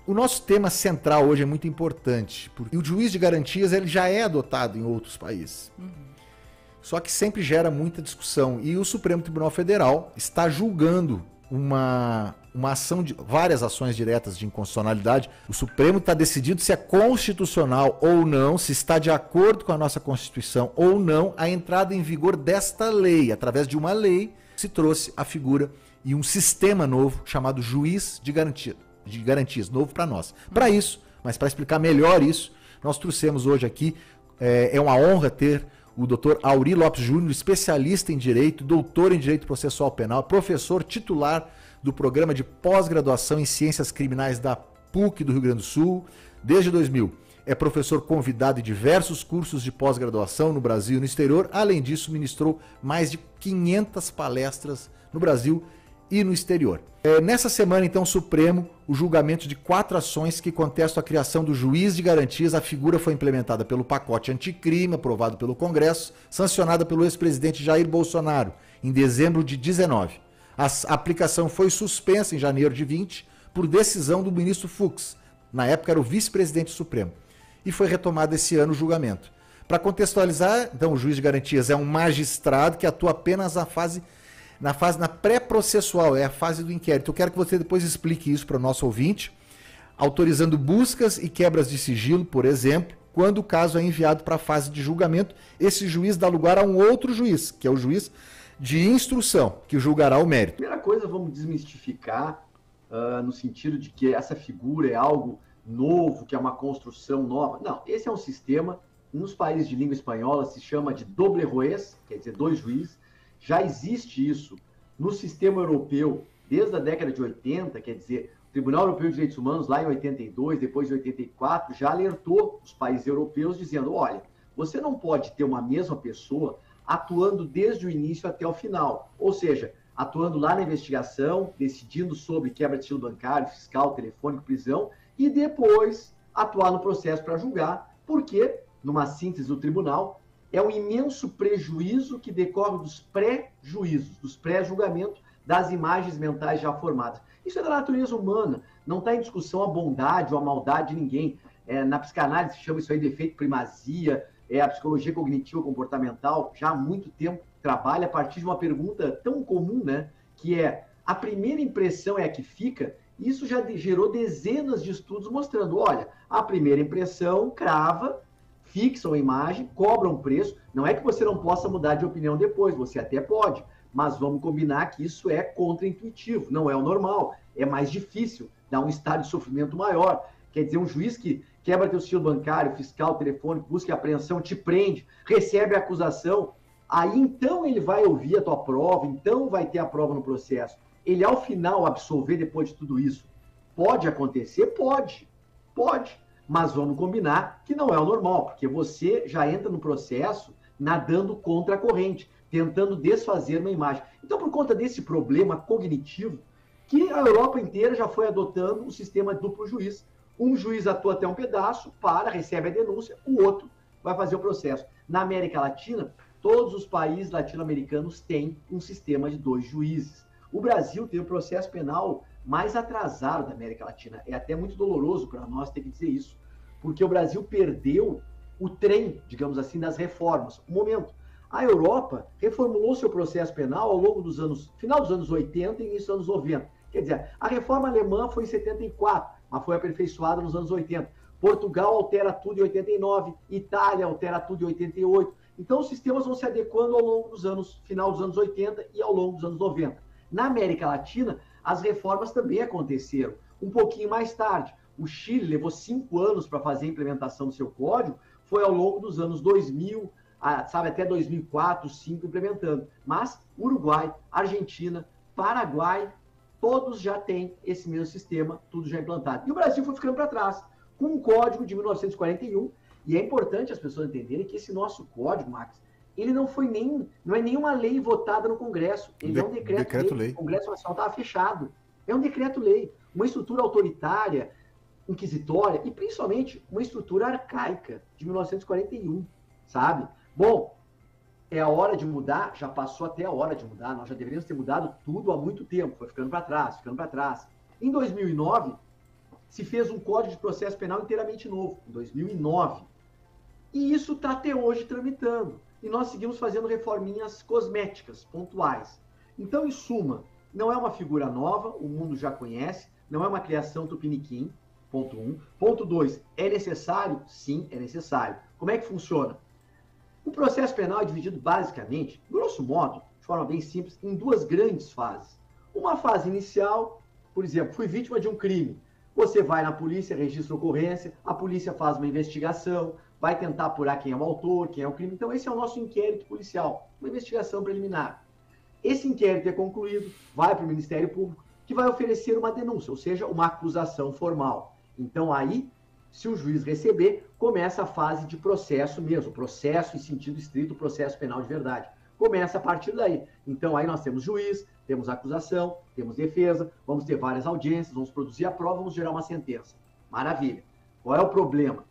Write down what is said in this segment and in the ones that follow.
O nosso tema central hoje é muito importante, porque o juiz de garantias ele já é adotado em outros países. Só que sempre gera muita discussão. E o Supremo Tribunal Federal está julgando uma ação de várias ações diretas de inconstitucionalidade. O Supremo está decidido se é constitucional ou não, se está de acordo com a nossa Constituição ou não, a entrada em vigor desta lei. Através de uma lei se trouxe a figura e um sistema novo chamado juiz de garantias, novo para nós. Para isso, mas para explicar melhor isso, nós trouxemos hoje aqui, é uma honra ter o Dr. Aury Lopes Júnior, especialista em Direito, doutor em Direito Processual Penal, professor titular do Programa de Pós-Graduação em Ciências Criminais da PUC do Rio Grande do Sul, desde 2000. É professor convidado em diversos cursos de pós-graduação no Brasil e no exterior. Além disso, ministrou mais de 500 palestras no Brasil e no exterior. Nessa semana, então, o Supremo, o julgamento de 4 ações que contestam a criação do juiz de garantias. A figura foi implementada pelo pacote anticrime, aprovado pelo Congresso, sancionada pelo ex-presidente Jair Bolsonaro, em dezembro de 19. A aplicação foi suspensa em janeiro de 20, por decisão do ministro Fux, na época era o vice-presidente supremo, e foi retomado esse ano o julgamento. Para contextualizar, então, o juiz de garantias é um magistrado que atua apenas na pré-processual, é a fase do inquérito. Eu quero que você depois explique isso para o nosso ouvinte, autorizando buscas e quebras de sigilo, por exemplo, quando o caso é enviado para a fase de julgamento. Esse juiz dá lugar a um outro juiz, que é o juiz de instrução, que julgará o mérito. Primeira coisa, vamos desmistificar, no sentido de que essa figura é algo novo, que é uma construção nova. Não, esse é um sistema, nos países de língua espanhola se chama de doble juez, quer dizer, 2 juízes. Já existe isso no sistema europeu desde a década de 80, quer dizer, o Tribunal Europeu de Direitos Humanos, lá em 82, depois de 84, já alertou os países europeus dizendo, olha, você não pode ter uma mesma pessoa atuando desde o início até o final, ou seja, atuando lá na investigação, decidindo sobre quebra de sigilo bancário, fiscal, telefônico, prisão, e depois atuar no processo para julgar, porque, numa síntese do tribunal, é um imenso prejuízo que decorre dos pré-juízos, dos pré-julgamentos, das imagens mentais já formadas. Isso é da natureza humana, não está em discussão a bondade ou a maldade de ninguém. Na psicanálise se chama isso aí de efeito primazia, a psicologia cognitiva comportamental já há muito tempo trabalha a partir de uma pergunta tão comum, né, que é, a primeira impressão é a que fica. Isso já gerou dezenas de estudos mostrando, olha, a primeira impressão crava, fixam a imagem, cobram preço. Não é que você não possa mudar de opinião depois, você até pode, mas vamos combinar que isso é contraintuitivo, não é o normal, é mais difícil, dá um estado de sofrimento maior. Quer dizer, um juiz que quebra teu sigilo bancário, fiscal, telefônico, busca e apreensão, te prende, recebe a acusação, aí então ele vai ouvir a tua prova, então vai ter a prova no processo. Ele, ao final, absolver depois de tudo isso, pode acontecer? Pode, mas vamos combinar que não é o normal, porque você já entra no processo nadando contra a corrente, tentando desfazer uma imagem. Então, por conta desse problema cognitivo, que a Europa inteira já foi adotando o sistema duplo juiz. Um juiz atua até um pedaço, recebe a denúncia, o outro vai fazer o processo. Na América Latina, todos os países latino-americanos têm um sistema de 2 juízes. O Brasil tem o processo penal mais atrasado da América Latina. É até muito doloroso para nós ter que dizer isso, porque o Brasil perdeu o trem, digamos assim, das reformas. Um momento, a Europa reformulou seu processo penal ao longo dos final dos anos 80 e início dos anos 90. Quer dizer, a reforma alemã foi em 74, mas foi aperfeiçoada nos anos 80. Portugal altera tudo em 89, Itália altera tudo em 88. Então, os sistemas vão se adequando ao longo dos anos, final dos anos 80 e ao longo dos anos 90. Na América Latina, as reformas também aconteceram um pouquinho mais tarde. O Chile levou 5 anos para fazer a implementação do seu código, foi ao longo dos anos 2000, até 2004, 2005 implementando. Mas Uruguai, Argentina, Paraguai, todos já têm esse mesmo sistema, tudo já implantado. E o Brasil foi ficando para trás, com um código de 1941, e é importante as pessoas entenderem que esse nosso código, Max, ele não é nenhuma lei votada no Congresso, ele é um decreto-lei. O Congresso Nacional estava fechado. É um decreto-lei, uma estrutura autoritária, inquisitória e principalmente uma estrutura arcaica de 1941, sabe? Bom, é a hora de mudar, já passou até a hora de mudar, nós já deveríamos ter mudado tudo há muito tempo, foi ficando para trás. Em 2009, se fez um Código de Processo Penal inteiramente novo, em 2009. E isso está até hoje tramitando. E nós seguimos fazendo reforminhas cosméticas, pontuais. Então, em suma, não é uma figura nova, o mundo já conhece, não é uma criação tupiniquim, ponto 1. Ponto 2, é necessário? Sim, é necessário. Como é que funciona? O processo penal é dividido basicamente, grosso modo, de forma bem simples, em duas grandes fases. Uma fase inicial, por exemplo, fui vítima de um crime. Você vai na polícia, registra a ocorrência, a polícia faz uma investigação, vai tentar apurar quem é o autor, quem é o crime. Então, esse é o nosso inquérito policial, uma investigação preliminar. Esse inquérito é concluído, vai para o Ministério Público, que vai oferecer uma denúncia, ou seja, uma acusação formal. Então, aí, se o juiz receber, começa a fase de processo mesmo, processo em sentido estrito, processo penal de verdade. Começa a partir daí. Então, aí nós temos juiz, temos acusação, temos defesa, vamos ter várias audiências, vamos produzir a prova, vamos gerar uma sentença. Maravilha. Qual é o problema?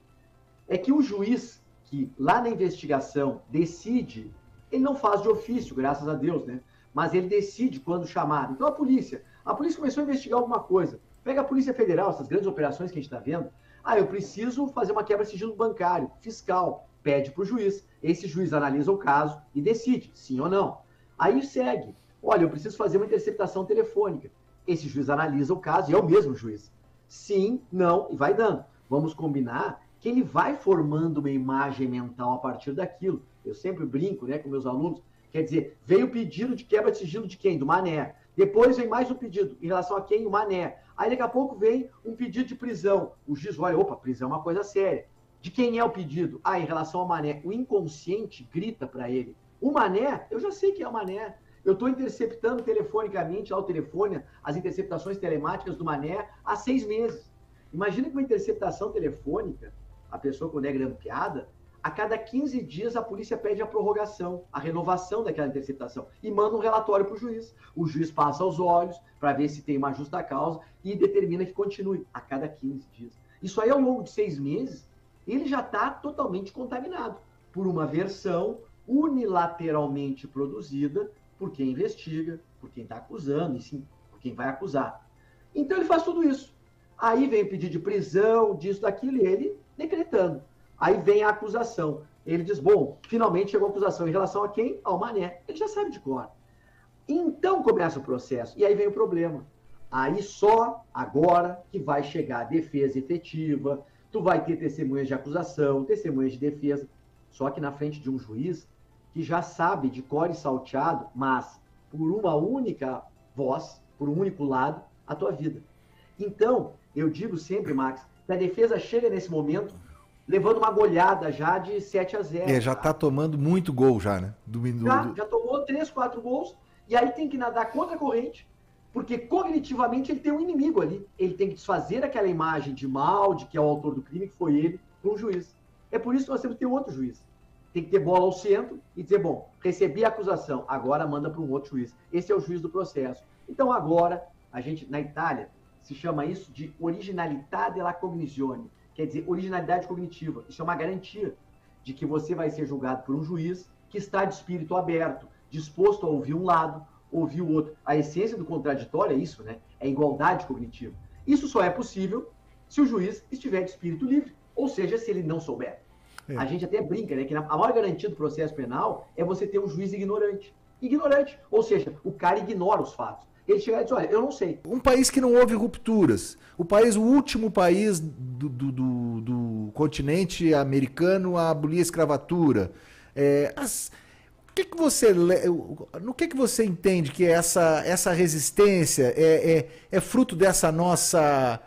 É que o juiz que lá na investigação decide, ele não faz de ofício, graças a Deus, né? Mas ele decide quando chamado. Então a polícia começou a investigar alguma coisa. Pega a Polícia Federal, essas grandes operações que a gente está vendo. Eu preciso fazer uma quebra de sigilo bancário, fiscal. Pede para o juiz. Esse juiz analisa o caso e decide, sim ou não. Aí segue. Olha, eu preciso fazer uma interceptação telefônica. Esse juiz analisa o caso e é o mesmo juiz. Sim, não, e vai dando. Vamos combinar que ele vai formando uma imagem mental a partir daquilo. Eu sempre brinco, né, com meus alunos. Quer dizer, veio o pedido de quebra de sigilo de quem? Do Mané. Depois vem mais um pedido em relação a quem? O Mané. Aí daqui a pouco vem um pedido de prisão. O juiz olha, opa, prisão é uma coisa séria. De quem é o pedido? Em relação ao Mané. O inconsciente grita para ele. O Mané, eu já sei quem é o Mané. Eu estou interceptando telefonicamente, lá o telefone, as interceptações telemáticas do Mané há 6 meses. Imagina que uma interceptação telefônica, a pessoa quando é grampeada, a cada 15 dias a polícia pede a prorrogação, a renovação daquela interceptação e manda um relatório para o juiz. O juiz passa aos olhos para ver se tem uma justa causa e determina que continue a cada 15 dias. Isso aí, ao longo de 6 meses, ele já está totalmente contaminado por uma versão unilateralmente produzida por quem investiga, por quem está acusando, e sim, por quem vai acusar. Então ele faz tudo isso. Aí vem o pedido de prisão, disso, daquilo, e ele decretando. Aí vem a acusação. Ele diz, bom, finalmente chegou a acusação em relação a quem? Ao Mané. Ele já sabe de cor. Então começa o processo. E aí vem o problema. Aí só agora que vai chegar a defesa efetiva, tu vai ter testemunhas de acusação, testemunhas de defesa, só que na frente de um juiz que já sabe de cor e salteado, mas por uma única voz, por um único lado, a tua vida. Então, eu digo sempre, Max, que a defesa chega nesse momento levando uma goleada já de 7-0. Já tá tomando muito gol já, né? Já tomou 3, 4 gols, e aí tem que nadar contra a corrente, porque cognitivamente ele tem um inimigo ali. Ele tem que desfazer aquela imagem de mal, de que é o autor do crime, que foi ele, para um juiz. É por isso que nós temos que ter outro juiz. Tem que ter bola ao centro e dizer, bom, recebi a acusação, agora manda para um outro juiz. Esse é o juiz do processo. Então agora, a gente, na Itália, se chama isso de originalità della cognizione. Quer dizer, originalidade cognitiva. Isso é uma garantia de que você vai ser julgado por um juiz que está de espírito aberto, disposto a ouvir um lado, ouvir o outro. A essência do contraditório é isso, né? É igualdade cognitiva. Isso só é possível se o juiz estiver de espírito livre, ou seja, se ele não souber. A gente até brinca, né? Que a maior garantia do processo penal é você ter um juiz ignorante. Ignorante, ou seja, o cara ignora os fatos. Ele chega e diz, olha, eu não sei. Um país que não houve rupturas. O último país do continente americano a abolir a escravatura. No que você entende que essa resistência é fruto dessa nossa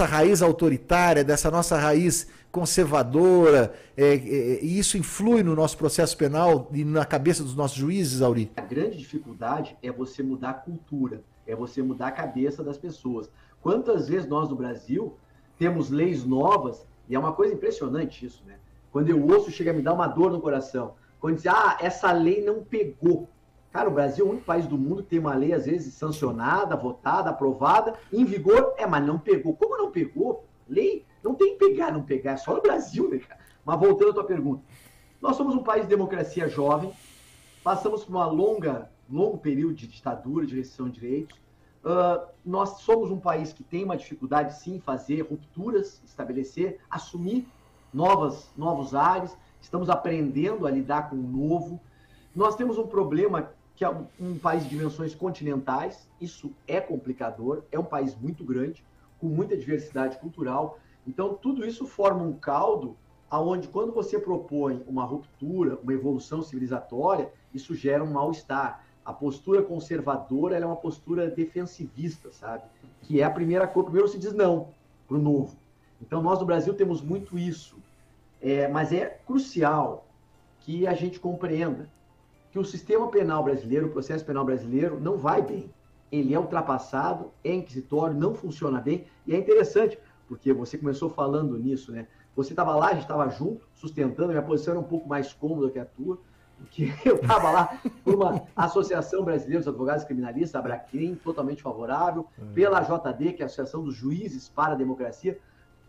raiz autoritária, dessa nossa raiz conservadora, e isso influi no nosso processo penal e na cabeça dos nossos juízes, Auri? A grande dificuldade é você mudar a cultura, é você mudar a cabeça das pessoas. Quantas vezes nós no Brasil temos leis novas, e é uma coisa impressionante isso, né? Quando eu ouço, chega a me dar uma dor no coração. Quando diz, essa lei não pegou. Cara, o Brasil é o único país do mundo que tem uma lei, às vezes, sancionada, votada, aprovada, em vigor, mas não pegou. Como não pegou? Lei não tem pegar, não pegar, é só no Brasil, né, cara? Mas voltando à tua pergunta. Nós somos um país de democracia jovem, passamos por longo período de ditadura, de restrição de direitos, Nós somos um país que tem uma dificuldade, sim, em fazer rupturas, estabelecer, assumir novos ares. Estamos aprendendo a lidar com o novo. Nós temos um problema que é um país de dimensões continentais. Isso é complicador. É um país muito grande, com muita diversidade cultural. Então, tudo isso forma um caldo aonde, quando você propõe uma ruptura, uma evolução civilizatória, isso gera um mal-estar. A postura conservadora ela é uma postura defensivista, sabe? Que é a primeira coisa. Primeiro se diz não para o novo. Então, nós no Brasil temos muito isso. Mas é crucial que a gente compreenda que o sistema penal brasileiro, o processo penal brasileiro, não vai bem. Ele é ultrapassado, é inquisitório, não funciona bem. E é interessante, porque você começou falando nisso, né? Você estava lá, a gente estava junto, sustentando, minha posição era um pouco mais cômoda que a tua, porque eu estava lá por uma Associação Brasileira dos Advogados Criminalistas, a Abracrim, totalmente favorável, pela JD, que é a Associação dos Juízes para a Democracia,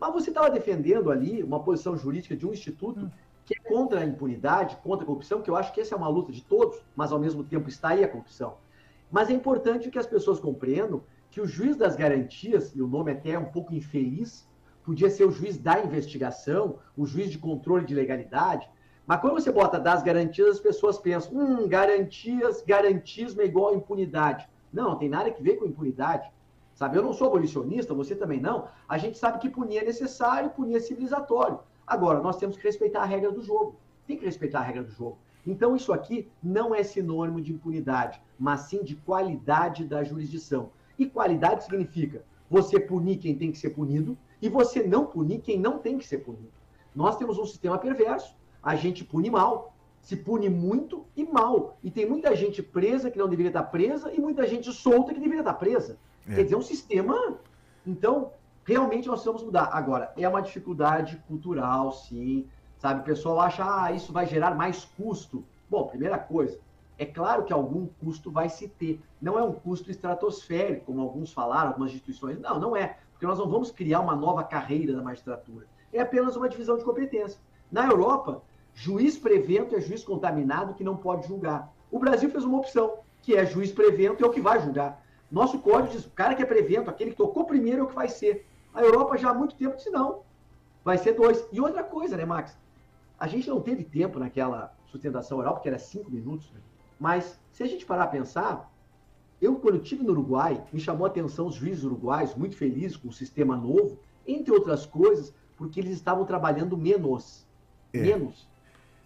mas você estava defendendo ali uma posição jurídica de um instituto que é contra a impunidade, contra a corrupção, que eu acho que essa é uma luta de todos, mas ao mesmo tempo está aí a corrupção. Mas é importante que as pessoas compreendam que o juiz das garantias, e o nome até é um pouco infeliz, podia ser o juiz da investigação, o juiz de controle de legalidade, mas quando você bota das garantias, as pessoas pensam, garantismo é igual a impunidade. Não tem nada a ver com impunidade. Sabe, eu não sou abolicionista, você também não. A gente sabe que punir é necessário, punir é civilizatório. Agora, nós temos que respeitar a regra do jogo. Tem que respeitar a regra do jogo. Então, isso aqui não é sinônimo de impunidade, mas sim de qualidade da jurisdição. E qualidade significa você punir quem tem que ser punido e você não punir quem não tem que ser punido. Nós temos um sistema perverso. A gente pune mal, se pune muito e mal. E tem muita gente presa que não deveria estar presa e muita gente solta que deveria estar presa. Quer dizer, é um sistema... Então, realmente nós precisamos mudar. Agora, é uma dificuldade cultural, sim. Sabe, o pessoal acha, isso vai gerar mais custo. Bom, primeira coisa, é claro que algum custo vai se ter. Não é um custo estratosférico, como alguns falaram, algumas instituições. Não, não é. Porque nós não vamos criar uma nova carreira da magistratura. É apenas uma divisão de competência. Na Europa, juiz prevento é juiz contaminado que não pode julgar. O Brasil fez uma opção, que é juiz prevento é o que vai julgar. Nosso código diz, o cara que é prevento, aquele que tocou primeiro é o que vai ser. A Europa já há muito tempo disse não, vai ser 2. E outra coisa, né, Max? A gente não teve tempo naquela sustentação oral, porque era 5 minutos, né? Mas se a gente parar a pensar, quando estive no Uruguai, me chamou a atenção os juízes uruguaios, muito felizes com o sistema novo, entre outras coisas, porque eles estavam trabalhando menos. Menos.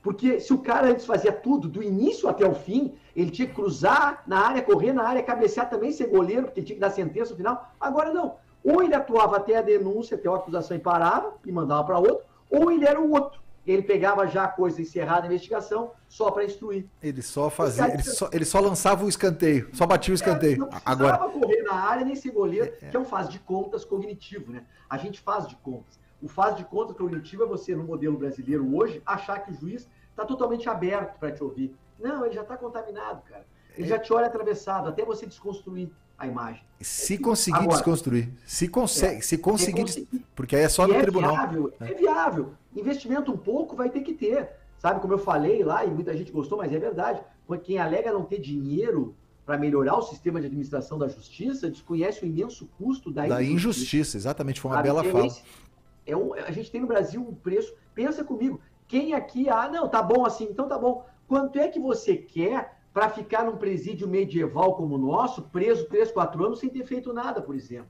Porque se o cara antes fazia tudo, do início até o fim, ele tinha que cruzar na área, correr na área, cabecear também, ser goleiro, porque tinha que dar sentença no final. Agora não. Ou ele atuava até a denúncia, até a acusação e parava, e mandava para outro, ou ele era o outro. Ele pegava já a coisa encerrada, a investigação, só para instruir. Ele só fazia, ele só lançava o escanteio, só batia o escanteio. Não precisava correr na área, nem ser goleiro, que é um faz de contas cognitivo, né? A gente faz de contas. O faz de contas cognitivo é você, no modelo brasileiro hoje, achar que o juiz está totalmente aberto para te ouvir. Não, ele já está contaminado, cara. Ele já te olha atravessado, até você desconstruir a imagem. Se conseguir desconstruir. Se conseguir, porque aí é só no tribunal. É viável. Investimento um pouco vai ter que ter. Sabe, como eu falei lá, e muita gente gostou, mas é verdade. Quem alega não ter dinheiro para melhorar o sistema de administração da justiça, desconhece o imenso custo da injustiça. Exatamente, foi uma bela fala. A gente tem no Brasil um preço, pensa comigo, quem aqui, não, tá bom assim, então tá bom. Quanto é que você quer para ficar num presídio medieval como o nosso, preso 3, 4 anos sem ter feito nada, por exemplo?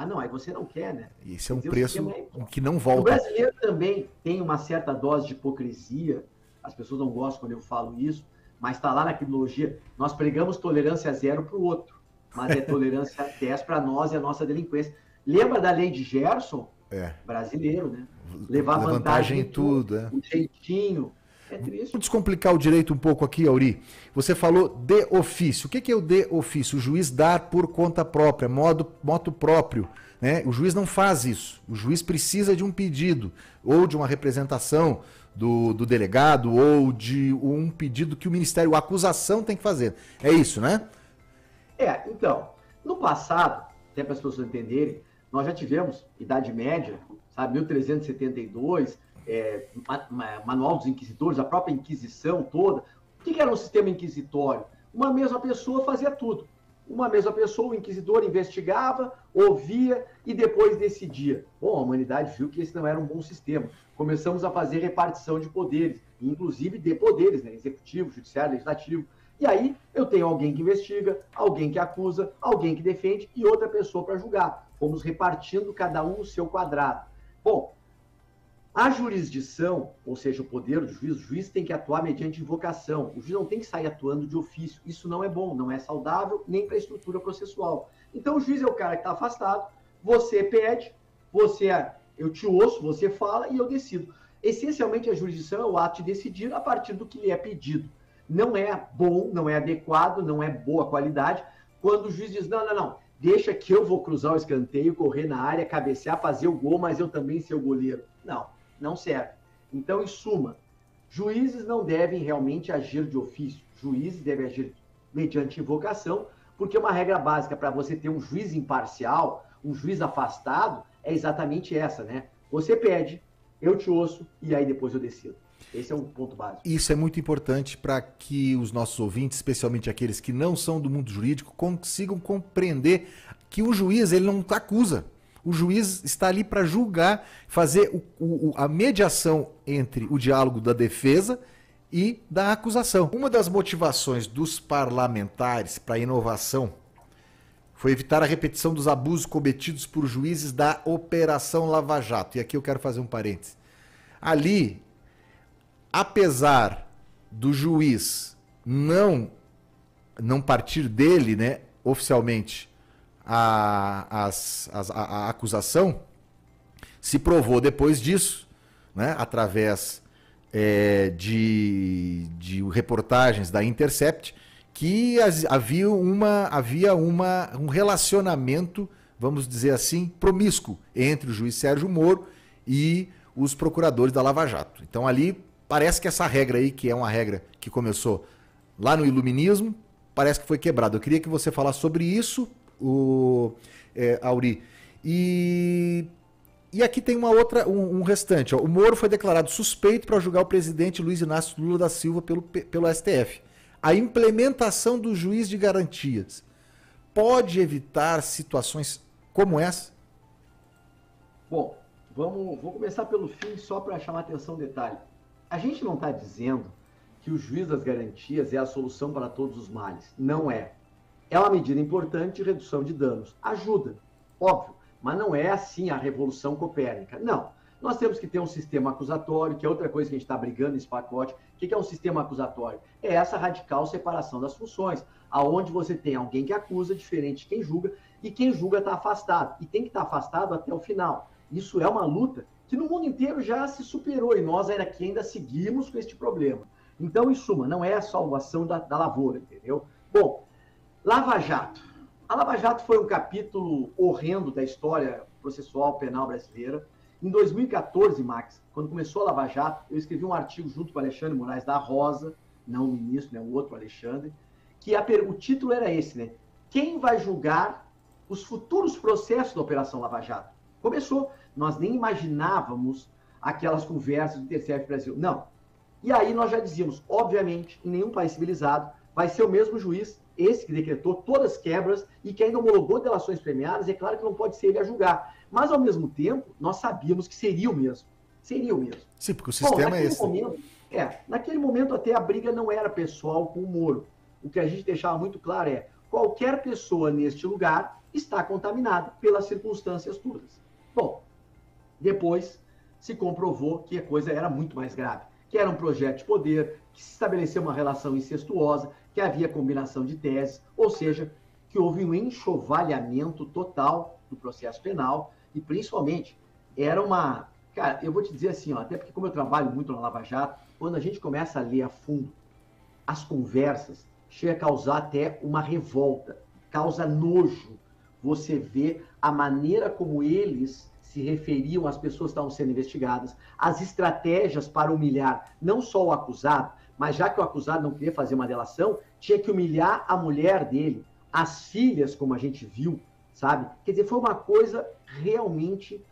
Não, aí você não quer, né? Esse é um preço que não volta. O brasileiro também tem uma certa dose de hipocrisia, as pessoas não gostam quando eu falo isso, mas está lá na criminologia, nós pregamos tolerância zero para o outro, mas é tolerância 10 para nós e a nossa delinquência. Lembra da lei de Gerson? Brasileiro, né? Levar vantagem em tudo. Um jeitinho. É triste. Vamos descomplicar o direito um pouco aqui, Auri. Você falou de ofício. O que é o de ofício? O juiz dar por conta própria, moto próprio. Né? O juiz não faz isso. O juiz precisa de um pedido, ou de uma representação do delegado, ou de um pedido que o Ministério, a acusação tem que fazer. É isso, né? Então, no passado, até para as pessoas entenderem, nós já tivemos Idade Média, sabe, 1372, Manual dos Inquisidores, a própria Inquisição toda. O que era um sistema inquisitório? Uma mesma pessoa fazia tudo. uma mesma pessoa, o inquisidor, investigava, ouvia e depois decidia. Bom, a humanidade viu que esse não era um bom sistema. Começamos a fazer repartição de poderes, inclusive de poderes, né? Executivo, judiciário, legislativo. E aí eu tenho alguém que investiga, alguém que acusa, alguém que defende e outra pessoa para julgar. Fomos repartindo cada um no seu quadrado. Bom, a jurisdição, ou seja, o poder do juiz, o juiz tem que atuar mediante invocação. O juiz não tem que sair atuando de ofício. Isso não é bom, não é saudável, nem para a estrutura processual. Então, o juiz é o cara que está afastado, você pede, eu te ouço, você fala e eu decido. Essencialmente, a jurisdição é o ato de decidir a partir do que lhe é pedido. Não é bom, não é adequado, não é boa qualidade, quando o juiz diz, não, deixa que eu vou cruzar o escanteio, correr na área, cabecear, fazer o gol, mas eu também ser o goleiro. Não serve. Então, em suma, juízes não devem realmente agir de ofício. Juízes devem agir mediante invocação, porque uma regra básica para você ter um juiz imparcial, um juiz afastado, é exatamente essa, né? Você pede, eu te ouço e aí depois eu decido. Esse é um ponto básico. Isso é muito importante para que os nossos ouvintes, especialmente aqueles que não são do mundo jurídico, consigam compreender que o juiz ele não acusa. O juiz está ali para julgar, fazer a mediação entre o diálogo da defesa e da acusação. Uma das motivações dos parlamentares para a inovação foi evitar a repetição dos abusos cometidos por juízes da Operação Lava Jato. E aqui eu quero fazer um parênteses. Ali, apesar do juiz não partir dele, né, oficialmente, a acusação, se provou depois disso, né, através de reportagens da Intercept, que havia um relacionamento, vamos dizer assim, promíscuo entre o juiz Sérgio Moro e os procuradores da Lava Jato. Então ali parece que essa regra aí, que é uma regra que começou lá no Iluminismo, parece que foi quebrada. Eu queria que você falasse sobre isso, Auri. E aqui tem um restante. Ó. O Moro foi declarado suspeito para julgar o presidente Luiz Inácio Lula da Silva pelo STF. A implementação do juiz de garantias pode evitar situações como essa? Bom, vou começar pelo fim só para chamar atenção um detalhe. A gente não está dizendo que o juiz das garantias é a solução para todos os males. Não é. É uma medida importante de redução de danos. Ajuda, óbvio, mas não é assim a revolução copérnica. Não. Nós temos que ter um sistema acusatório, que é outra coisa que a gente está brigando nesse pacote. O que é um sistema acusatório? É essa radical separação das funções, aonde você tem alguém que acusa, diferente de quem julga, e quem julga está afastado. E tem que estar afastado até o final. Isso é uma luta que no mundo inteiro já se superou, e nós aqui ainda seguimos com este problema. Então, em suma, não é a salvação da lavoura, entendeu? Bom, Lava Jato. A Lava Jato foi um capítulo horrendo da história processual penal brasileira. Em 2014, Max, quando começou a Lava Jato, eu escrevi um artigo junto com o Alexandre Moraes da Rosa, não o ministro, né, o outro Alexandre, que o título era esse, né? Quem vai julgar os futuros processos da Operação Lava Jato? Começou. Nós nem imaginávamos aquelas conversas do TCF Brasil. Não. E aí nós já dizíamos, obviamente, em nenhum país civilizado vai ser o mesmo juiz, esse que decretou todas as quebras e que ainda homologou delações premiadas, é claro que não pode ser ele a julgar. Mas, ao mesmo tempo, nós sabíamos que seria o mesmo. Seria o mesmo. Sim, porque o sistema é esse. Naquele momento, até a briga não era pessoal com o Moro. O que a gente deixava muito claro é, qualquer pessoa neste lugar está contaminada pelas circunstâncias todas. Bom, depois se comprovou que a coisa era muito mais grave, que era um projeto de poder, que se estabeleceu uma relação incestuosa, que havia combinação de teses, ou seja, que houve um enxovalhamento total do processo penal e, principalmente, era uma... Cara, eu vou te dizer assim, ó, até porque como eu trabalho muito na Lava Jato, quando a gente começa a ler a fundo as conversas, chega a causar até uma revolta, causa nojo você vê a maneira como eles se referiam às pessoas que estavam sendo investigadas, as estratégias para humilhar não só o acusado, mas já que o acusado não queria fazer uma delação, tinha que humilhar a mulher dele, as filhas, como a gente viu, sabe? Quer dizer, foi uma coisa realmente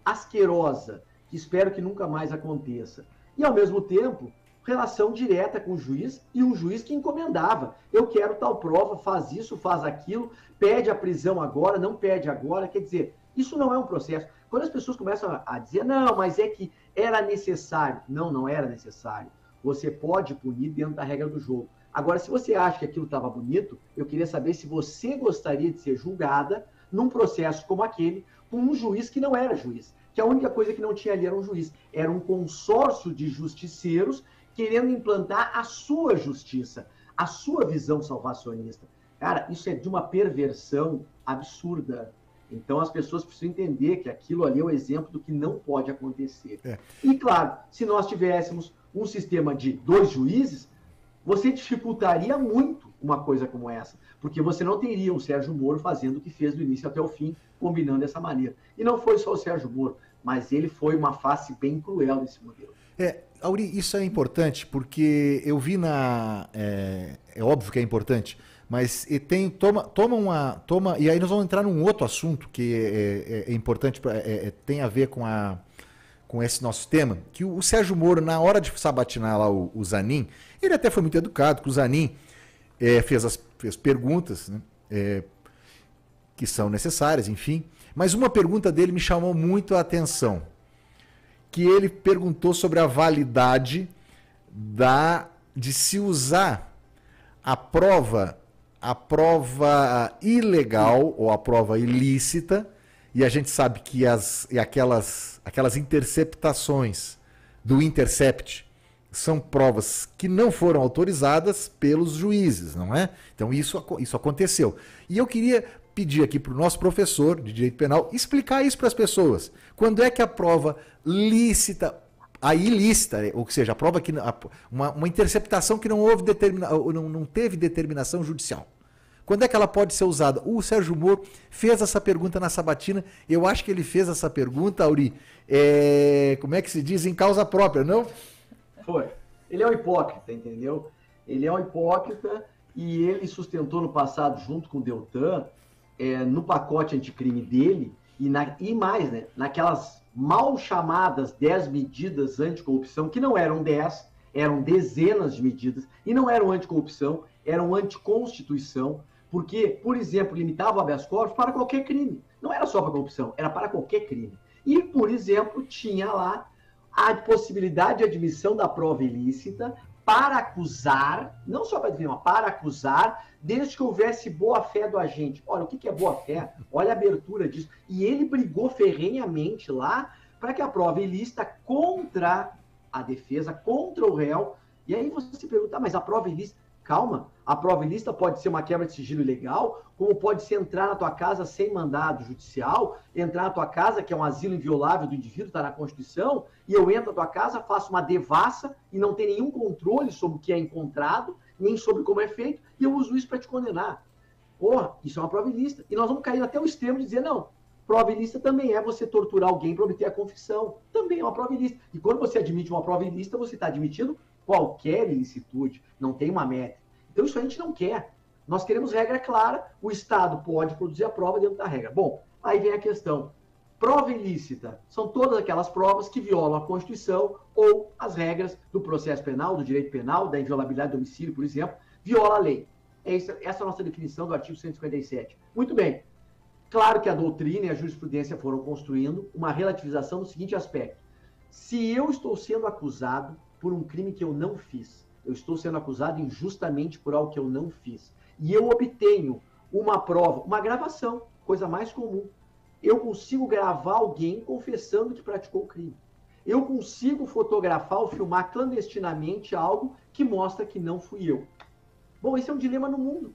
asquerosa, que espero que nunca mais aconteça. E, ao mesmo tempo, relação direta com o juiz e um juiz que encomendava. Eu quero tal prova, faz isso, faz aquilo, pede a prisão agora, não pede agora. Quer dizer, isso não é um processo. Quando as pessoas começam a dizer, não, mas é que era necessário. Não, não era necessário. Você pode punir dentro da regra do jogo. Agora, se você acha que aquilo estava bonito, eu queria saber se você gostaria de ser julgada num processo como aquele, com um juiz que não era juiz. Que a única coisa que não tinha ali era um juiz. Era um consórcio de justiceiros querendo implantar a sua justiça, a sua visão salvacionista. Cara, isso é de uma perversão absurda. Então as pessoas precisam entender que aquilo ali é o exemplo do que não pode acontecer. E claro, se nós tivéssemos um sistema de 2 juízes, você dificultaria muito uma coisa como essa, porque você não teria o Sérgio Moro fazendo o que fez do início até o fim, combinando dessa maneira. E não foi só o Sérgio Moro, mas ele foi uma face bem cruel desse modelo. Auri, isso é importante, porque eu vi é óbvio que é importante, mas e aí nós vamos entrar num outro assunto que é importante, tem a ver com esse nosso tema, que o Sérgio Moro, na hora de sabatinar lá o Zanin, ele até foi muito educado, que o Zanin fez perguntas, né, que são necessárias, enfim, mas uma pergunta dele me chamou muito a atenção, que ele perguntou sobre a validade de se usar a prova ilegal ou a prova ilícita, e a gente sabe que aquelas interceptações do Intercept são provas que não foram autorizadas pelos juízes, não é? Então isso aconteceu. E eu queria pedir aqui para o nosso professor de Direito Penal explicar isso para as pessoas. Quando é que a prova lícita, a ilícita, ou seja, a prova que uma interceptação que não teve determinação judicial, quando é que ela pode ser usada? O Sérgio Moro fez essa pergunta na sabatina. Eu acho que ele fez essa pergunta, Auri, como é que se diz? Em causa própria, não? Foi. Ele é um hipócrita, entendeu? Ele é um hipócrita e ele sustentou no passado, junto com o Deltan, no pacote anticrime dele, e mais, né, naquelas mal chamadas 10 medidas anticorrupção, que não eram 10, eram dezenas de medidas, e não eram anticorrupção, eram anticonstituição, porque, por exemplo, limitava o habeas corpus para qualquer crime. Não era só para corrupção, era para qualquer crime. E, por exemplo, tinha lá a possibilidade de admissão da prova ilícita para acusar, não só para definir, mas para acusar, desde que houvesse boa-fé do agente. Olha, o que é boa-fé? Olha a abertura disso. E ele brigou ferrenhamente lá para que a prova ilícita contra a defesa, contra o réu. E aí você se pergunta, mas a prova ilícita... Calma, a prova ilícita pode ser uma quebra de sigilo ilegal, como pode ser entrar na tua casa sem mandado judicial, entrar na tua casa, que é um asilo inviolável do indivíduo, está na Constituição, e eu entro na tua casa, faço uma devassa e não tem nenhum controle sobre o que é encontrado, nem sobre como é feito, e eu uso isso para te condenar. Porra, isso é uma prova ilícita. E nós vamos cair até o extremo de dizer, não, prova ilícita também é você torturar alguém para obter a confissão. Também é uma prova ilícita. E quando você admite uma prova ilícita, você está admitindo qualquer ilicitude, não tem uma métrica. Então isso a gente não quer. Nós queremos regra clara, o Estado pode produzir a prova dentro da regra. Bom, aí vem a questão. Prova ilícita são todas aquelas provas que violam a Constituição ou as regras do processo penal, do direito penal, da inviolabilidade do domicílio, por exemplo, viola a lei. Essa é a nossa definição do artigo 157. Muito bem. Claro que a doutrina e a jurisprudência foram construindo uma relativização no seguinte aspecto. Se eu estou sendo acusado por um crime que eu não fiz, eu estou sendo acusado injustamente por algo que eu não fiz, e eu obtenho uma prova, uma gravação, coisa mais comum, eu consigo gravar alguém confessando que praticou o crime. Eu consigo fotografar ou filmar clandestinamente algo que mostra que não fui eu. Bom, esse é um dilema no mundo.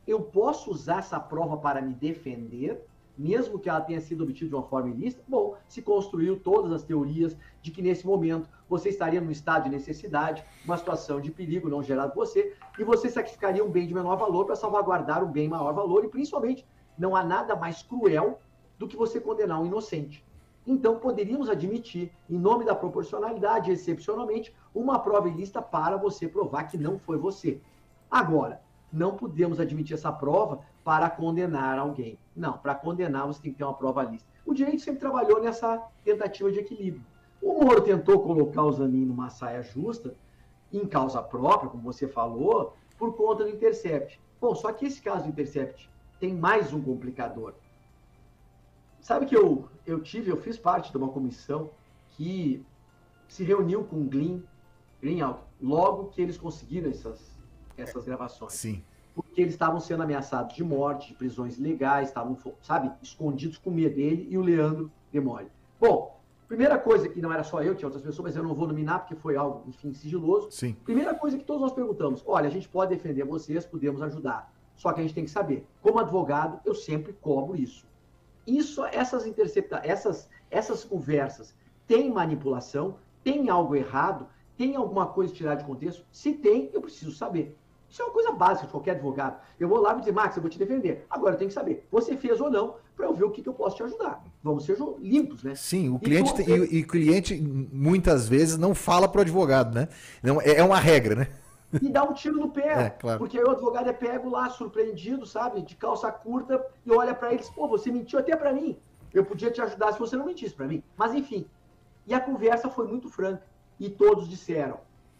Eu posso usar essa prova para me defender, mesmo que ela tenha sido obtida de uma forma ilícita? Bom, se construiu todas as teorias de que nesse momento você estaria num estado de necessidade, uma situação de perigo não gerado por você, e você sacrificaria um bem de menor valor para salvaguardar um bem de maior valor, e principalmente, não há nada mais cruel do que você condenar um inocente. Então, poderíamos admitir, em nome da proporcionalidade, excepcionalmente, uma prova ilícita para você provar que não foi você. Agora, não podemos admitir essa prova para condenar alguém. Não, para condenar você tem que ter uma prova lícita. O direito sempre trabalhou nessa tentativa de equilíbrio. O Moro tentou colocar o Zanin numa saia justa, em causa própria, como você falou, por conta do Intercept. Bom, só que esse caso do Intercept tem mais um complicador. Sabe que eu fiz parte de uma comissão que se reuniu com o Greenhalgh logo que eles conseguiram essas gravações. Sim. Porque eles estavam sendo ameaçados de morte, de prisões ilegais, estavam, sabe, escondidos com medo dele e o Leandro Demole. Bom, primeira coisa que não era só eu, tinha outras pessoas, mas eu não vou nominar porque foi algo, enfim, sigiloso. Sim. Primeira coisa que todos nós perguntamos, olha, a gente pode defender vocês, podemos ajudar, só que a gente tem que saber. Como advogado, eu sempre cobro isso. Essas conversas têm manipulação, tem algo errado, tem alguma coisa tirada de contexto? Se tem, eu preciso saber. Isso é uma coisa básica de qualquer advogado. Eu vou lá e dizer, Max, eu vou te defender. Agora eu tenho que saber, você fez ou não, para eu ver o que eu posso te ajudar. Vamos ser limpos, né? Sim, o cliente muitas vezes não fala para o advogado, né? Não, é uma regra, né? E dá um tiro no pé. Claro. Porque aí o advogado é pego lá, surpreendido, sabe? De calça curta, e olha para eles, pô, você mentiu até para mim. Eu podia te ajudar se você não mentisse para mim. Mas enfim. E a conversa foi muito franca. E todos disseram,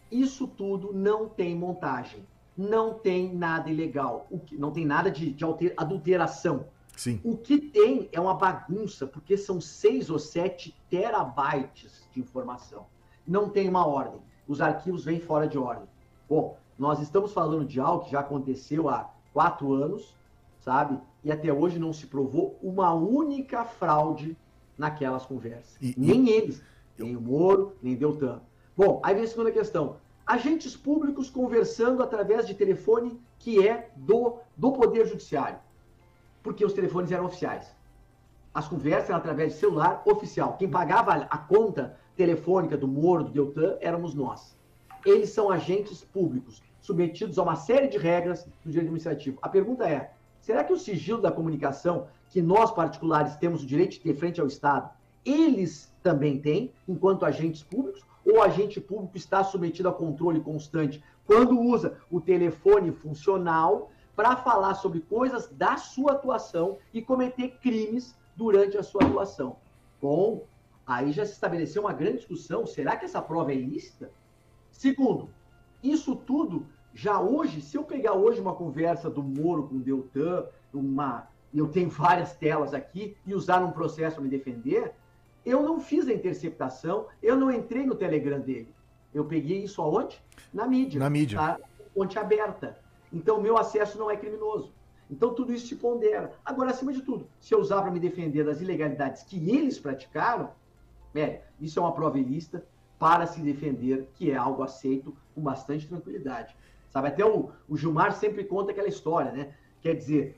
isso tudo não tem montagem. Não tem nada ilegal, não tem nada de adulteração. Sim. O que tem é uma bagunça, porque são 6 ou 7 terabytes de informação. Não tem uma ordem. Os arquivos vêm fora de ordem. Bom, nós estamos falando de algo que já aconteceu há 4 anos, sabe? E até hoje não se provou uma única fraude naquelas conversas. Nem eles, nem o Moro, nem Deltan. Bom, aí vem a segunda questão. Agentes públicos conversando através de telefone que é do Poder Judiciário. Porque os telefones eram oficiais. As conversas eram através de celular oficial. Quem pagava a conta telefônica do Moro, do Deltan, éramos nós. Eles são agentes públicos, submetidos a uma série de regras do direito administrativo. A pergunta é, será que o sigilo da comunicação, que nós particulares temos o direito de ter frente ao Estado, eles também têm, enquanto agentes públicos? Ou o agente público está submetido a controle constante quando usa o telefone funcional para falar sobre coisas da sua atuação e cometer crimes durante a sua atuação? Bom, aí já se estabeleceu uma grande discussão. Será que essa prova é ilícita? Segundo, isso tudo, já hoje, se eu pegar hoje uma conversa do Moro com o Deltan, eu tenho várias telas aqui, e usar num processo para me defender, eu não fiz a interceptação, eu não entrei no Telegram dele. Eu peguei isso aonde? Na mídia. Na mídia. Tá? Fonte aberta. Então, o meu acesso não é criminoso. Então, tudo isso se pondera. Agora, acima de tudo, se eu usar para me defender das ilegalidades que eles praticaram, isso é uma prova ilícita para se defender, que é algo aceito com bastante tranquilidade. Sabe, até o Gilmar sempre conta aquela história, né? Quer dizer,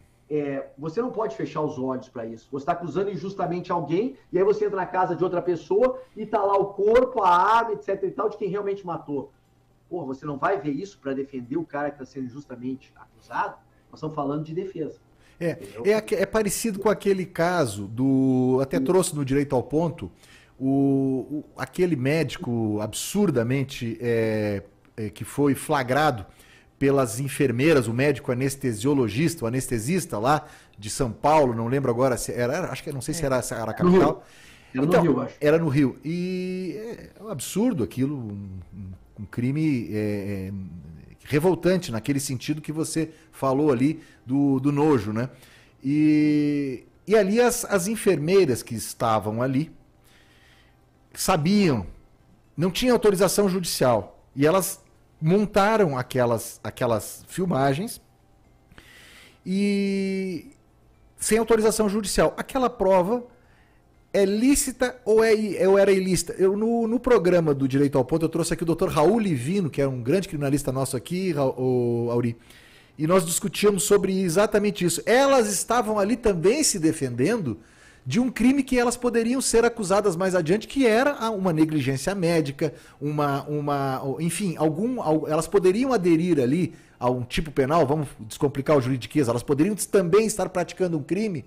você não pode fechar os olhos para isso. Você está acusando injustamente alguém, e aí você entra na casa de outra pessoa e está lá o corpo, a arma, etc. e tal, de quem realmente matou. Pô, você não vai ver isso para defender o cara que está sendo injustamente acusado? Nós estamos falando de defesa. É parecido com aquele caso até trouxe no Direito ao Ponto, aquele médico absurdamente que foi flagrado pelas enfermeiras, o médico anestesiologista, o anestesista lá de São Paulo, não lembro agora se era, acho que não sei se era a capital. Era no Rio, acho. Era no Rio. E é um absurdo aquilo, um crime revoltante naquele sentido que você falou ali do nojo, né? E ali as enfermeiras que estavam ali sabiam, não tinha autorização judicial, e elas montaram aquelas filmagens e sem autorização judicial. Aquela prova é lícita ou era ilícita? No programa do Direito ao Ponto, eu trouxe aqui o Dr. Raul Livino, que é um grande criminalista nosso aqui, Auri, e nós discutíamos sobre exatamente isso. Elas estavam ali também se defendendo de um crime que elas poderiam ser acusadas mais adiante, que era uma negligência médica, enfim, elas poderiam aderir ali a um tipo penal, vamos descomplicar o juridiquês, elas poderiam também estar praticando um crime,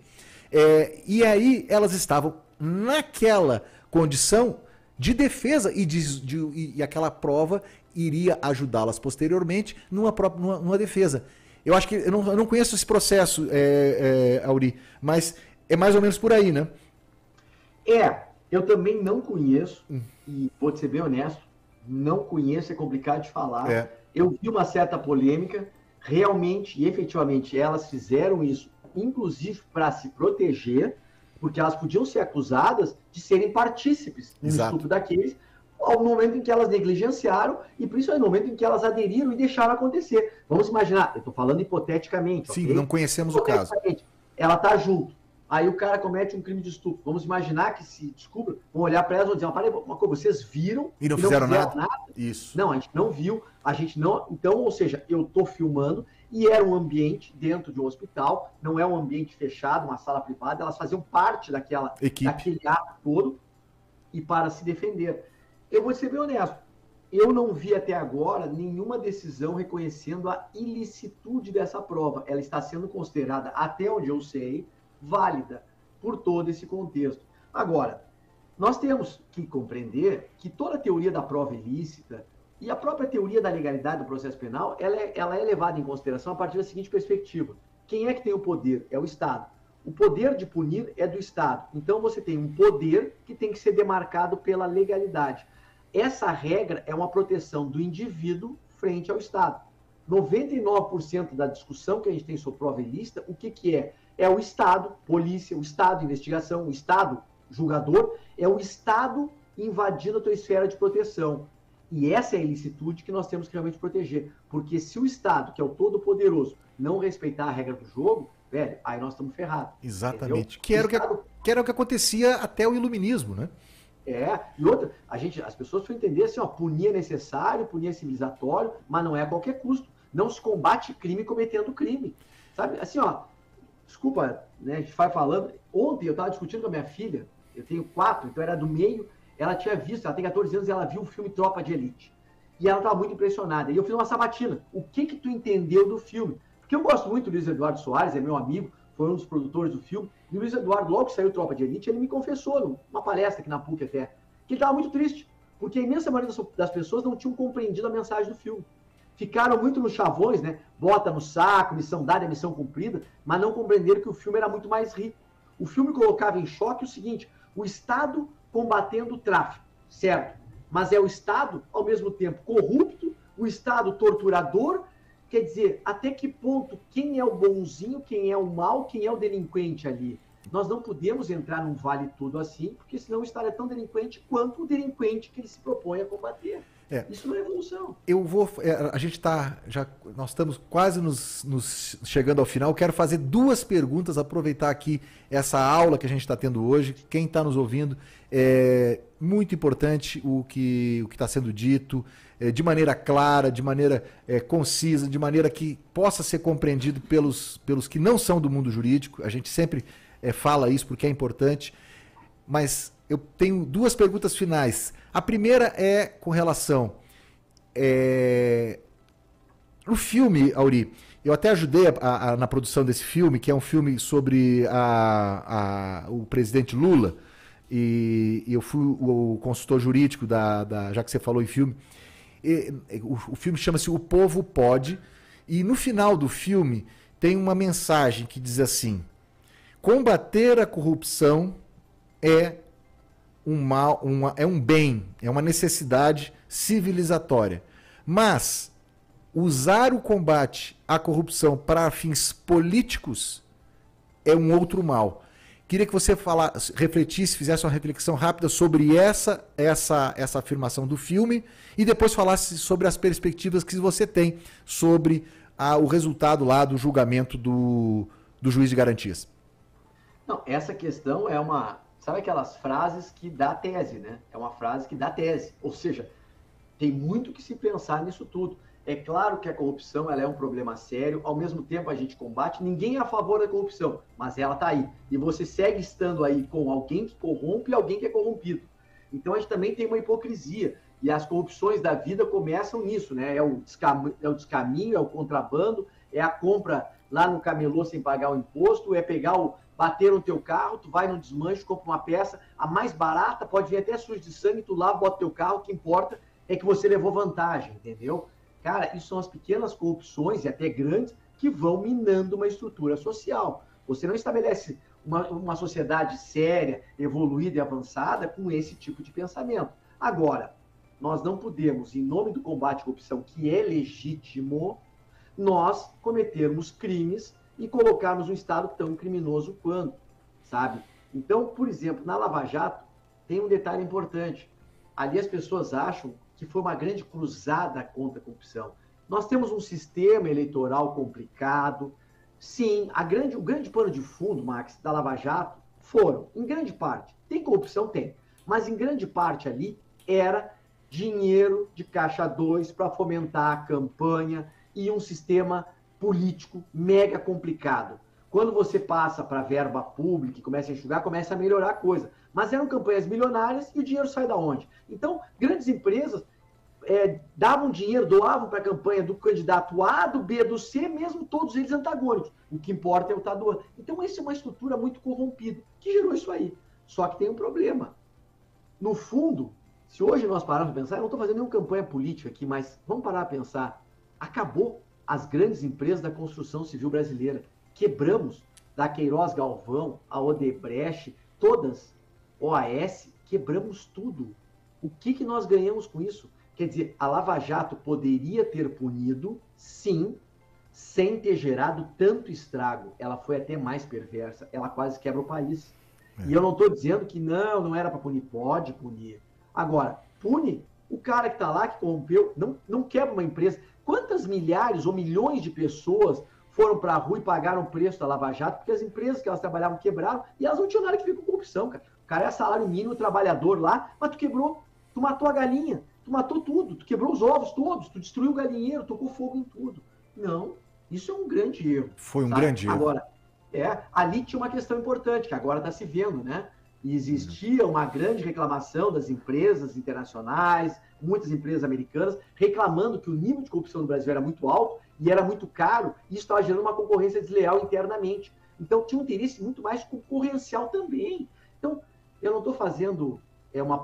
e aí elas estavam naquela condição de defesa e aquela prova iria ajudá-las posteriormente numa defesa. Eu acho que eu não conheço esse processo, Auri, mas é mais ou menos por aí, né? Eu também não conheço, e vou te ser bem honesto, Não conheço, é complicado de falar. É. Eu vi uma certa polêmica, realmente e efetivamente elas fizeram isso, inclusive para se proteger, porque elas podiam ser acusadas de serem partícipes no estupro daqueles, ao momento em que elas negligenciaram e principalmente no momento em que elas aderiram e deixaram acontecer. Vamos imaginar, eu estou falando hipoteticamente. Sim, okay? não conhecemos o caso. Ela está junto. Aí o cara comete um crime de estupro. Vamos imaginar que se descubra, vão olhar para elas e vão dizer, uma coisa, vocês viram e não fizeram nada? Isso. Não, a gente não viu, a gente não... Então, ou seja, eu estou filmando e era um ambiente dentro de um hospital, não é um ambiente fechado, uma sala privada, elas faziam parte daquele ato todo e para se defender. Eu vou ser bem honesto, eu não vi até agora nenhuma decisão reconhecendo a ilicitude dessa prova. Ela está sendo considerada, até onde eu sei, válida por todo esse contexto. Agora, nós temos que compreender que toda a teoria da prova ilícita e a própria teoria da legalidade do processo penal, ela é levada em consideração a partir da seguinte perspectiva. Quem é que tem o poder? É o Estado. O poder de punir é do Estado. Então, você tem um poder que tem que ser demarcado pela legalidade. Essa regra é uma proteção do indivíduo frente ao Estado. 99% da discussão que a gente tem sobre prova ilícita, o que é? É o Estado, polícia, o Estado, investigação, o Estado, julgador, é o Estado invadindo a tua esfera de proteção. E essa é a ilicitude que nós temos que realmente proteger. Porque se o Estado, que é o todo-poderoso, não respeitar a regra do jogo, velho, aí nós estamos ferrados. Exatamente. Que era o que acontecia até o iluminismo, né? E outra, as pessoas precisam entender assim, ó, punir é necessário, punir é civilizatório, mas não é a qualquer custo. Não se combate crime cometendo crime. Sabe, assim, ó, desculpa, né, a gente vai falando. Ontem eu estava discutindo com a minha filha, eu tenho 4, então era do meio, ela tinha visto, ela tem 14 anos, e ela viu o filme Tropa de Elite. E ela estava muito impressionada. E eu fiz uma sabatina. O que tu entendeu do filme? Porque eu gosto muito do Luiz Eduardo Soares, é meu amigo, foi um dos produtores do filme. E o Luiz Eduardo, logo que saiu Tropa de Elite, ele me confessou, numa palestra aqui na PUC até, que ele estava muito triste, porque a imensa maioria das pessoas não tinham compreendido a mensagem do filme. Ficaram muito nos chavões, né? Bota no saco, missão dada é missão cumprida, mas não compreenderam que o filme era muito mais rico. O filme colocava em choque o seguinte, o Estado combatendo o tráfico, certo? Mas é o Estado, ao mesmo tempo, corrupto, o Estado torturador. Quer dizer, até que ponto, quem é o bonzinho, quem é o mal, quem é o delinquente ali? Nós não podemos entrar num vale tudo assim, porque senão o Estado é tão delinquente quanto o delinquente que ele se propõe a combater. Isso não é evolução. Nós estamos quase nos chegando ao final. Quero fazer 2 perguntas, aproveitar aqui essa aula que a gente está tendo hoje. Quem está nos ouvindo, é muito importante o que está sendo dito, de maneira clara, de maneira concisa, de maneira que possa ser compreendido pelos que não são do mundo jurídico. A gente sempre fala isso porque é importante, mas eu tenho 2 perguntas finais. A primeira é com relação no filme, Auri. Eu até ajudei na produção desse filme, que é um filme sobre o presidente Lula, e eu fui o consultor jurídico já que você falou em filme. O filme chama-se O Povo Pode, e no final do filme tem uma mensagem que diz assim: combater a corrupção é um bem, é uma necessidade civilizatória. Mas usar o combate à corrupção para fins políticos é um outro mal. Queria que você refletisse, fizesse uma reflexão rápida sobre essa afirmação do filme e depois falasse sobre as perspectivas que você tem sobre o resultado lá do julgamento do juiz de garantias. Não, essa questão é sabe aquelas frases que dá tese, né? É uma frase que dá tese. Ou seja, tem muito que se pensar nisso tudo. É claro que a corrupção ela é um problema sério, ao mesmo tempo a gente combate, ninguém é a favor da corrupção, mas ela está aí. E você segue estando aí com alguém que corrompe e alguém que é corrompido. Então a gente também tem uma hipocrisia. E as corrupções da vida começam nisso, né? É o descaminho, é o contrabando, é a compra lá no camelô sem pagar o imposto, é bater no teu carro, tu vai no desmanche, compra uma peça, a mais barata, pode vir até suja de sangue, tu lá bota teu carro, o que importa é que você levou vantagem, entendeu? Cara, isso são as pequenas corrupções, e até grandes, que vão minando uma estrutura social. Você não estabelece uma sociedade séria, evoluída e avançada com esse tipo de pensamento. Agora, nós não podemos, em nome do combate à corrupção, que é legítimo, nós cometermos crimes e colocarmos um Estado tão criminoso quanto, sabe? Então, por exemplo, na Lava Jato, tem um detalhe importante. Ali as pessoas acham que foi uma grande cruzada contra a corrupção. Nós temos um sistema eleitoral complicado. Sim, o grande pano de fundo, Max, da Lava Jato foram, em grande parte, tem corrupção? Tem, mas em grande parte ali era dinheiro de caixa 2 para fomentar a campanha e um sistema político mega complicado. Quando você passa para verba pública e começa a enxugar, começa a melhorar a coisa. Mas eram campanhas milionárias e o dinheiro sai da onde? Então, grandes empresas davam dinheiro, doavam para a campanha do candidato A, do B, do C, mesmo todos eles antagônicos. O que importa é o estar doando. Então, essa é uma estrutura muito corrompida, que gerou isso aí. Só que tem um problema. No fundo, se hoje nós pararmos para pensar, eu não estou fazendo nenhuma campanha política aqui, mas vamos parar a pensar. Acabou as grandes empresas da construção civil brasileira. Quebramos, da Queiroz Galvão, a Odebrecht, todas, OAS, quebramos tudo. O que nós ganhamos com isso? Quer dizer, a Lava Jato poderia ter punido, sim, sem ter gerado tanto estrago. Ela foi até mais perversa, ela quase quebra o país. E eu não estou dizendo que não era para punir, pode punir. Agora, pune o cara que está lá, que corrompeu, não quebra uma empresa. Quantas milhares ou milhões de pessoas foram para a rua e pagaram o preço da Lava Jato, porque as empresas que elas trabalhavam quebraram e elas não tinham nada que ver com corrupção, cara. O cara é salário mínimo, trabalhador lá, mas tu quebrou, tu matou a galinha, tu matou tudo, tu quebrou os ovos todos, tu destruiu o galinheiro, tocou fogo em tudo. Não, isso é um grande erro. Foi um grande erro. Agora, ali tinha uma questão importante, que agora está se vendo, né? E existia uma grande reclamação das empresas internacionais, muitas empresas americanas, reclamando que o nível de corrupção no Brasil era muito alto e era muito caro, e isso estava gerando uma concorrência desleal internamente. Então, tinha um interesse muito mais concorrencial também. Então, eu não estou fazendo uma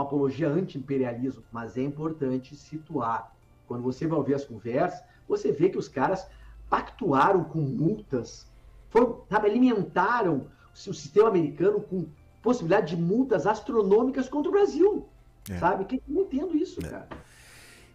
apologia anti-imperialismo, mas é importante situar. Quando você vai ouvir as conversas, você vê que os caras pactuaram com multas, alimentaram o sistema americano com possibilidade de multas astronômicas contra o Brasil. Sabe? Que não entendo isso, cara.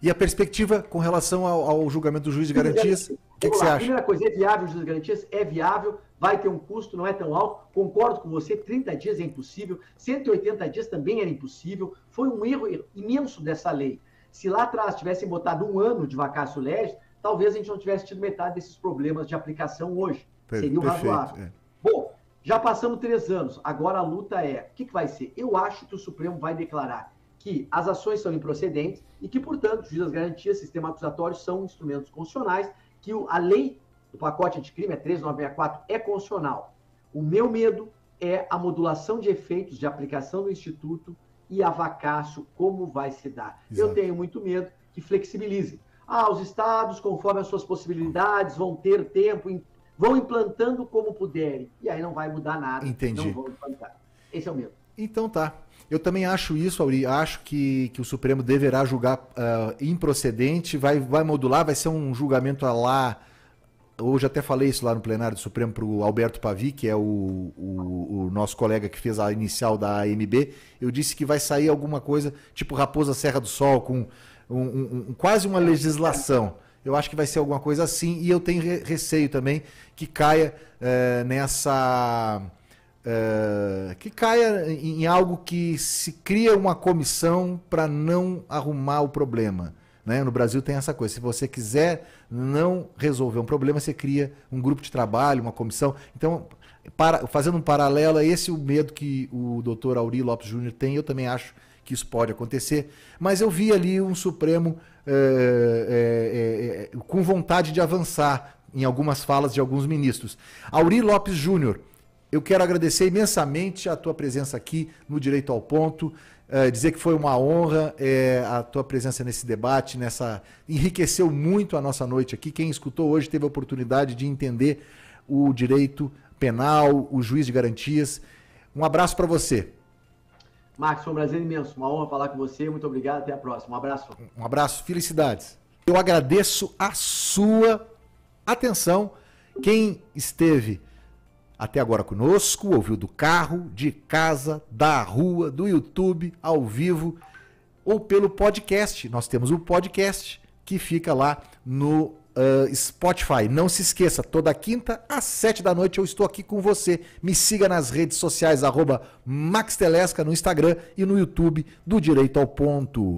E a perspectiva com relação ao julgamento do juiz de garantias, o que você acha? A primeira coisa, é viável o juiz de garantias? É viável, vai ter um custo, não é tão alto. Concordo com você, 30 dias é impossível, 180 dias também era impossível. Foi um erro imenso dessa lei. Se lá atrás tivessem botado 1 ano de vacatio legis, talvez a gente não tivesse tido metade desses problemas de aplicação hoje. Seria o razoável. Bom, já passamos 3 anos, agora a luta é, o que vai ser? Eu acho que o Supremo vai declarar que as ações são improcedentes e que, portanto, o juiz das garantias, sistema acusatório são instrumentos constitucionais, que a lei do pacote anticrime, 13964, é constitucional. O meu medo é a modulação de efeitos de aplicação do Instituto e a vacácio, como vai se dar. Exato. Eu tenho muito medo que flexibilizem. Os estados, conforme as suas possibilidades, vão ter tempo, vão implantando como puderem. E aí não vai mudar nada. Entendi. Não vão implantar. Esse é o medo. Então tá. Eu também acho isso, Auri. Acho que o Supremo deverá julgar improcedente, vai modular, vai ser um julgamento lá. Hoje até falei isso lá no plenário do Supremo para o Alberto Pavi, que é o nosso colega que fez a inicial da AMB. Eu disse que vai sair alguma coisa tipo Raposa Serra do Sol, com quase uma legislação. Eu acho que vai ser alguma coisa assim, e eu tenho receio também que caia que caia em algo que se cria uma comissão para não arrumar o problema. Né? No Brasil tem essa coisa, se você quiser não resolver um problema, você cria um grupo de trabalho, uma comissão. Então, fazendo um paralelo, esse é o medo que o doutor Auri Lopes Júnior tem, eu também acho que isso pode acontecer, mas eu vi ali um Supremo com vontade de avançar em algumas falas de alguns ministros. Auri Lopes Júnior, eu quero agradecer imensamente a tua presença aqui no Direito ao Ponto, dizer que foi uma honra a tua presença nesse debate, enriqueceu muito a nossa noite aqui. Quem escutou hoje teve a oportunidade de entender o direito penal, o juiz de garantias. Um abraço para você. Max, foi um prazer imenso, uma honra falar com você, muito obrigado, até a próxima, um abraço. Um abraço, felicidades. Eu agradeço a sua atenção, quem esteve até agora conosco, ouviu do carro, de casa, da rua, do YouTube, ao vivo, ou pelo podcast. Nós temos o podcast que fica lá no Spotify. Não se esqueça, toda quinta às 7 da noite eu estou aqui com você. Me siga nas redes sociais, @MaxTelesca no Instagram e no YouTube do Direito ao Ponto.